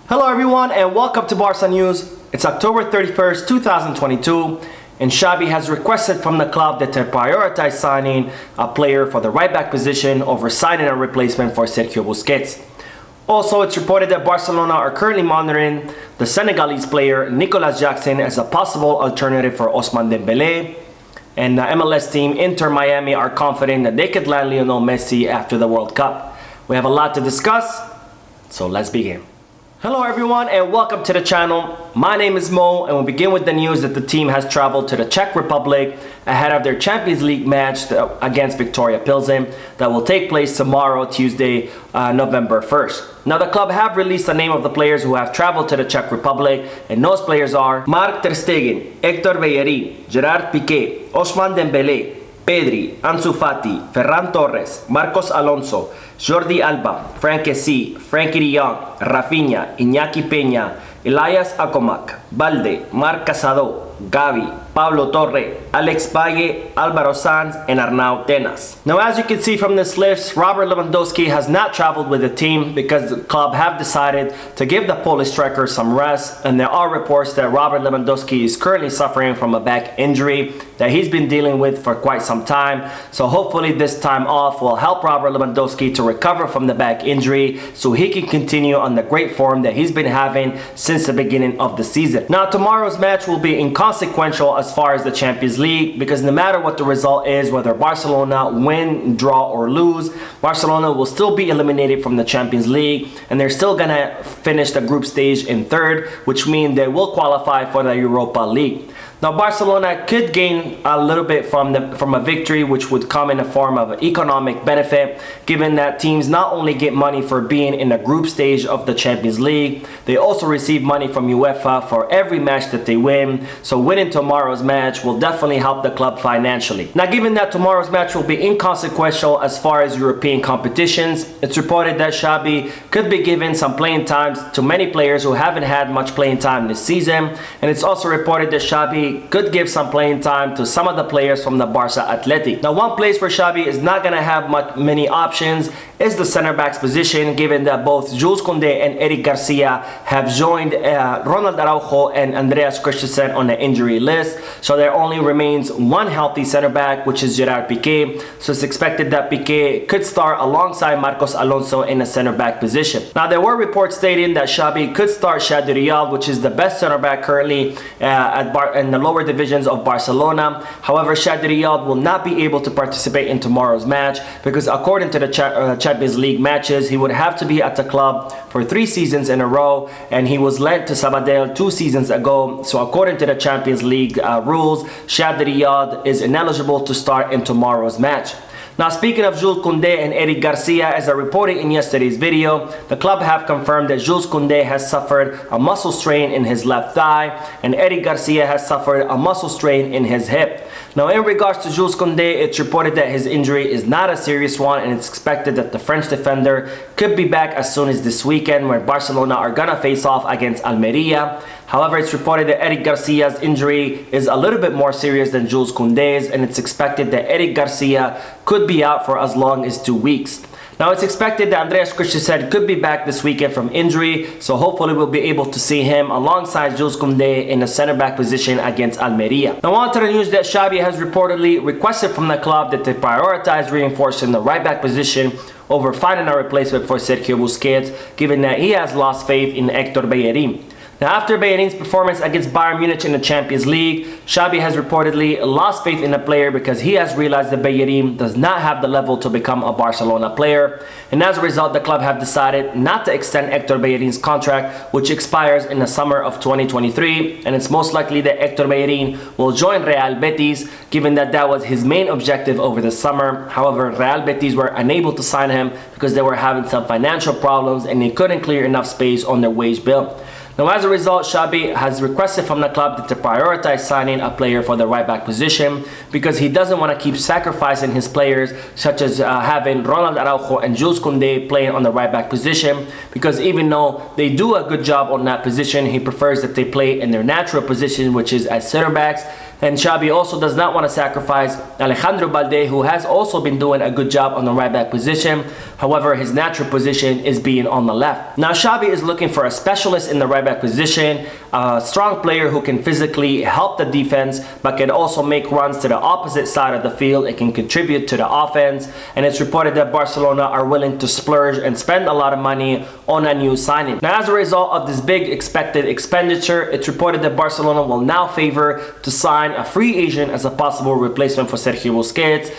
Hello everyone and welcome to Barca News. It's October 31st, 2022 and Xavi has requested from the club that they prioritize signing a player for the right back position over signing a replacement for Sergio Busquets. Also, it's reported that Barcelona are currently monitoring the Senegalese player Nicolas Jackson as a possible alternative for Ousmane Dembele. And the MLS team Inter Miami are confident that they could land Lionel Messi after the World Cup. We have a lot to discuss, so let's begin. Hello everyone and welcome to the channel. My name is Mo and we'll begin with the news that the team has traveled to the Czech Republic ahead of their Champions League match against Victoria Pilsen that will take place tomorrow, Tuesday, November 1st. Now the club have released the name of the players who have traveled to the Czech Republic, and those players are Marc Ter Stegen, Héctor Bellerín, Gerard Piqué, Ousmane Dembele, Pedri, Ansu Fati, Ferran Torres, Marcos Alonso, Jordi Alba, Frank Kessie, Frankie de Jong, Rafinha, Iñaki Peña, Elias Acomac, Balde, Marc Casado, Gavi, Pablo Torre, Alex Valle, Álvaro Sanz, and Arnau Tenas. Now as you can see from this list, Robert Lewandowski has not traveled with the team because the club have decided to give the Polish striker some rest, and there are reports that Robert Lewandowski is currently suffering from a back injury that he's been dealing with for quite some time. So hopefully this time off will help Robert Lewandowski to recover from the back injury so he can continue on the great form that he's been having since the beginning of the season. Now tomorrow's match will be inconsequential as far as the Champions League because no matter what the result is, whether Barcelona win, draw or lose, Barcelona will still be eliminated from the Champions League and they're still gonna finish the group stage in third, which means they will qualify for the Europa League. Now Barcelona could gain a little bit from a victory, which would come in the form of an economic benefit, given that teams not only get money for being in the group stage of the Champions League, they also receive money from UEFA for every match that they win. So winning tomorrow's match will definitely help the club financially. Now given that tomorrow's match will be inconsequential as far as European competitions, it's reported that Xavi could be giving some playing times to many players who haven't had much playing time this season, and it's also reported that Xavi could give some playing time to some of the players from the Barca Athletic. Now one place where Xavi is not going to have many options is the center backs position, given that both Jules Koundé and Eric Garcia have joined Ronald Araujo and Andreas Christensen on the injury list. So there only remains one healthy center back, which is Gerard Piqué. So it's expected that Piqué could start alongside Marcos Alonso in the center back position. Now there were reports stating that Xavi could start Chad Riyad, which is the best center back currently in the lower divisions of Barcelona. However, Chad Riyad will not be able to participate in tomorrow's match because according to the Champions League matches, he would have to be at the club for 3 seasons in a row, and he was lent to Sabadell 2 seasons ago. So according to the Champions League rules, Chad Riyad is ineligible to start in tomorrow's match. Now speaking of Jules Koundé and Eric Garcia, as I reported in yesterday's video, the club have confirmed that Jules Koundé has suffered a muscle strain in his left thigh and Eric Garcia has suffered a muscle strain in his hip. Now in regards to Jules Koundé, it's reported that his injury is not a serious one and it's expected that the French defender could be back as soon as this weekend when Barcelona are gonna face off against Almeria. However, it's reported that Eric Garcia's injury is a little bit more serious than Jules Koundé's, and it's expected that Eric Garcia could be out for as long as 2 weeks. Now it's expected that Andreas Christensen could be back this weekend from injury, so hopefully we'll be able to see him alongside Jules Koundé in the center back position against Almeria. Now on to the news that Xavi has reportedly requested from the club that they prioritize reinforcing the right back position over finding a replacement for Sergio Busquets, given that he has lost faith in Héctor Bellerín. Now after Bellerin's performance against Bayern Munich in the Champions League, Xavi has reportedly lost faith in the player because he has realized that Bellerin does not have the level to become a Barcelona player. And as a result, the club have decided not to extend Héctor Bellerin's contract, which expires in the summer of 2023. And it's most likely that Héctor Bellerin will join Real Betis, given that that was his main objective over the summer. However, Real Betis were unable to sign him because they were having some financial problems and they couldn't clear enough space on their wage bill. Now as a result, Xavi has requested from the club to prioritize signing a player for the right back position because he doesn't want to keep sacrificing his players, such as having Ronald Araujo and Jules Koundé playing on the right back position, because even though they do a good job on that position, he prefers that they play in their natural position, which is as center backs, And Xavi also does not want to sacrifice Alejandro Balde, who has also been doing a good job on the right back position. However, his natural position is being on the left. Now Xavi is looking for a specialist in the right back position, a strong player who can physically help the defense but can also make runs to the opposite side of the field. It can contribute to the offense, and it's reported that Barcelona are willing to splurge and spend a lot of money on a new signing. Now, as a result of this big expected expenditure, it's reported that Barcelona will now favor to sign a free agent as a possible replacement for Sergio Busquets.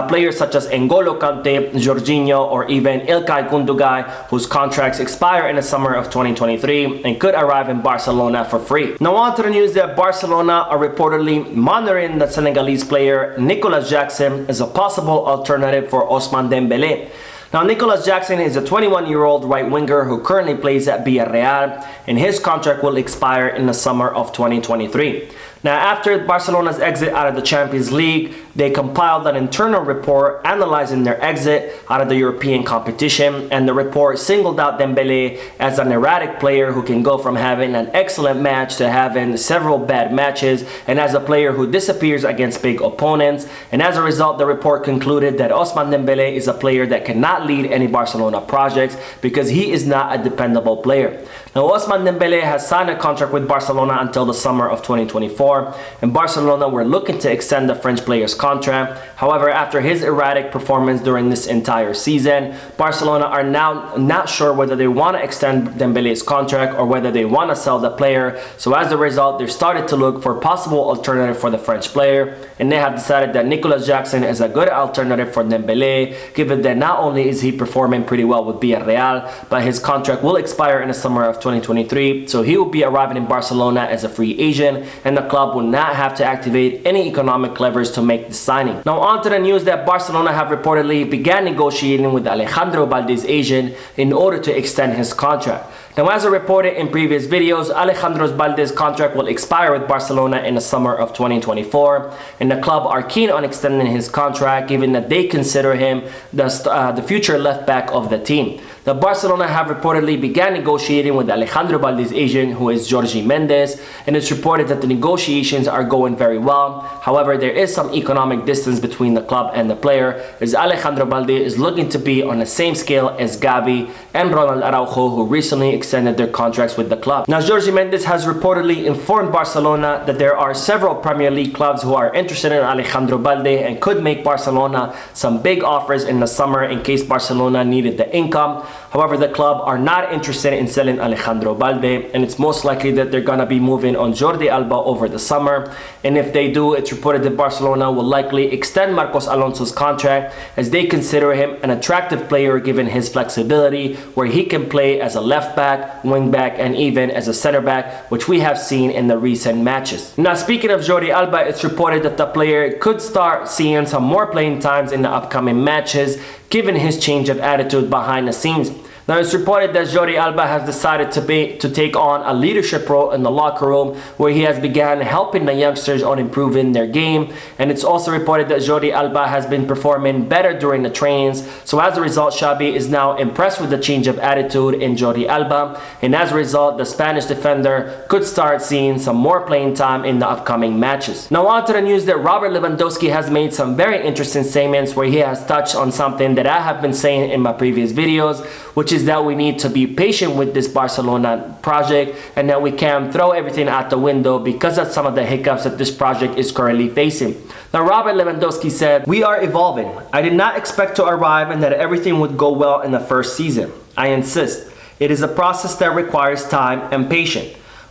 Players such as N'Golo Kante, Jorginho, or even İlkay Gündoğan, whose contracts expire in the summer of 2023 and could arrive in Barcelona for free. Now on to the news that Barcelona are reportedly monitoring the Senegalese player Nicolas Jackson as a possible alternative for Ousmane Dembele. Now, Nicolas Jackson is a 21-year-old right winger who currently plays at Villarreal, and his contract will expire in the summer of 2023. Now, after Barcelona's exit out of the Champions League, they compiled an internal report analyzing their exit out of the European competition, and the report singled out Dembele as an erratic player who can go from having an excellent match to having several bad matches, and as a player who disappears against big opponents. And as a result, the report concluded that Ousmane Dembele is a player that cannot lead any Barcelona projects because he is not a dependable player. Now, Ousmane Dembele has signed a contract with Barcelona until the summer of 2024, and Barcelona were looking to extend the French player's contract. However, after his erratic performance during this entire season, Barcelona are now not sure whether they want to extend Dembele's contract or whether they want to sell the player. So as a result, they started to look for a possible alternative for the French player, and they have decided that Nicolas Jackson is a good alternative for Dembele, given that not only is he performing pretty well with Villarreal, but his contract will expire in the summer of 2023, so he will be arriving in Barcelona as a free agent, and the club will not have to activate any economic levers to make the signing. Now on to the news that Barcelona have reportedly began negotiating with Alejandro Balde's agent in order to extend his contract. Now, as I reported in previous videos, Alejandro Balde's contract will expire with Barcelona in the summer of 2024, and the club are keen on extending his contract given that they consider him the future left back of the team. The Barcelona have reportedly began negotiating with Alejandro Balde's agent, who is Jorge Mendes, and it's reported that the negotiations are going very well. However, there is some economic distance between the club and the player, as Alejandro Balde is looking to be on the same scale as Xavi and Ronald Araujo, who recently extended their contracts with the club. Now, Jorge Mendes has reportedly informed Barcelona that there are several Premier League clubs who are interested in Alejandro Balde and could make Barcelona some big offers in the summer in case Barcelona needed the income. However, the club are not interested in selling Alejandro Balde, and it's most likely that they're going to be moving on Jordi Alba over the summer. And if they do, it's reported that Barcelona will likely extend Marcos Alonso's contract, as they consider him an attractive player given his flexibility, where he can play as a left back, wing back, and even as a center back, which we have seen in the recent matches. Now, speaking of Jordi Alba, it's reported that the player could start seeing some more playing times in the upcoming matches, given his change of attitude behind the scenes. Now, it's reported that Jordi Alba has decided to take on a leadership role in the locker room, where he has begun helping the youngsters on improving their game. And it's also reported that Jordi Alba has been performing better during the trainings. So as a result, Xavi is now impressed with the change of attitude in Jordi Alba. And as a result, the Spanish defender could start seeing some more playing time in the upcoming matches. Now on to the news that Robert Lewandowski has made some very interesting statements, where he has touched on something that I have been saying in my previous videos, which is that we need to be patient with this Barcelona project, and that we can't throw everything out the window because of some of the hiccups that this project is currently facing. Now, Robert Lewandowski said, "We are evolving. I did not expect to arrive and that everything would go well in the first season. I insist. It is a process that requires time and patience.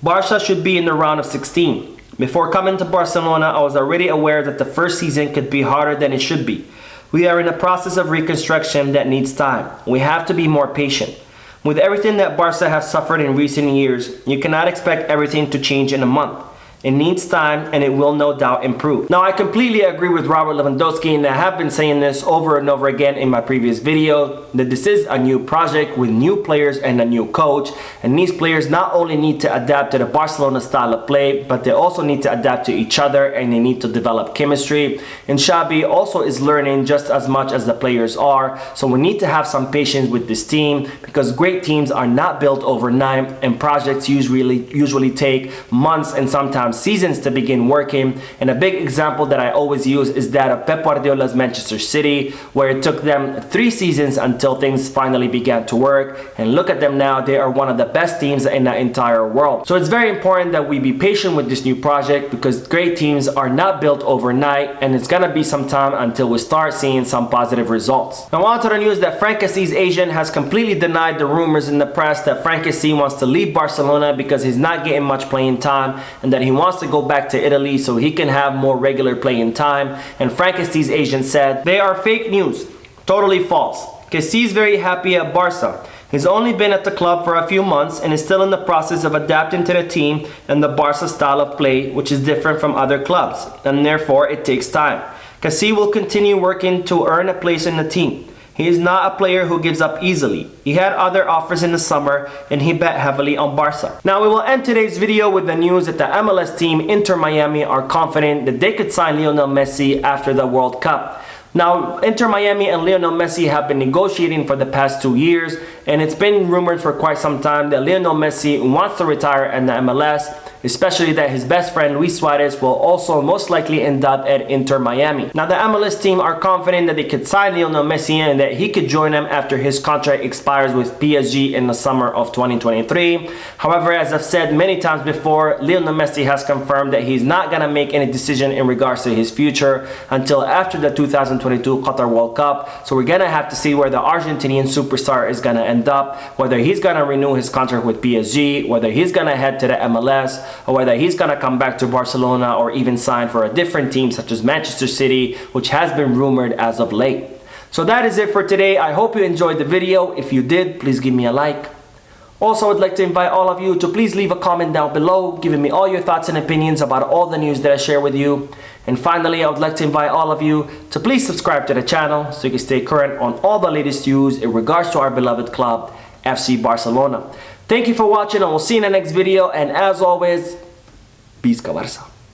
Barca should be in the round of 16. Before coming to Barcelona, I was already aware that the first season could be harder than it should be. We are in a process of reconstruction that needs time. We have to be more patient. With everything that Barca has suffered in recent years, you cannot expect everything to change in a month. It needs time, and it will no doubt improve." Now, I completely agree with Robert Lewandowski, and I have been saying this over and over again in my previous video, that this is a new project with new players and a new coach, and these players not only need to adapt to the Barcelona style of play, but they also need to adapt to each other, and they need to develop chemistry. And Xavi also is learning just as much as the players are, so we need to have some patience with this team, because great teams are not built overnight, and projects usually take months and sometimes sometimes seasons to begin working. And a big example that I always use is that of Pep Guardiola's Manchester City, where it took them 3 seasons until things finally began to work. And look at them now, they are one of the best teams in the entire world. So it's very important that we be patient with this new project, because great teams are not built overnight, and it's gonna be some time until we start seeing some positive results. Now on to the news that Frank Kessi's agent has completely denied the rumors in the press that Frank Kessi wants to leave Barcelona because he's not getting much playing time, and that he wants to go back to Italy so he can have more regular playing time. And Frank Kessi's agent said, "They are fake news, totally false. Kessi is very happy at Barca. He's only been at the club for a few months and is still in the process of adapting to the team and the Barca style of play, which is different from other clubs, and therefore it takes time. Kessi will continue working to earn a place in the team. He is not a player who gives up easily. He had other offers in the summer and he bet heavily on Barca." Now we will end today's video with the news that the MLS team Inter Miami are confident that they could sign Lionel Messi after the World Cup. Now, Inter Miami and Lionel Messi have been negotiating for the past 2 years, and it's been rumored for quite some time that Lionel Messi wants to retire in the MLS, especially that his best friend Luis Suarez will also most likely end up at Inter Miami. Now, the MLS team are confident that they could sign Lionel Messi and that he could join them after his contract expires with PSG in the summer of 2023. However, as I've said many times before, Lionel Messi has confirmed that he's not going to make any decision in regards to his future until after the 2022 Qatar World Cup. So we're going to have to see where the Argentinian superstar is going to end up, whether he's going to renew his contract with PSG, whether he's going to head to the MLS, or whether he's going to come back to Barcelona or even sign for a different team such as Manchester City, which has been rumored as of late. So that is it for today. I hope you enjoyed the video. If you did, please give me a like. Also, I'd like to invite all of you to please leave a comment down below, giving me all your thoughts and opinions about all the news that I share with you. And finally, I would like to invite all of you to please subscribe to the channel so you can stay current on all the latest news in regards to our beloved club, FC Barcelona. Thank you for watching, and we'll see you in the next video. And as always, Peace, Barça.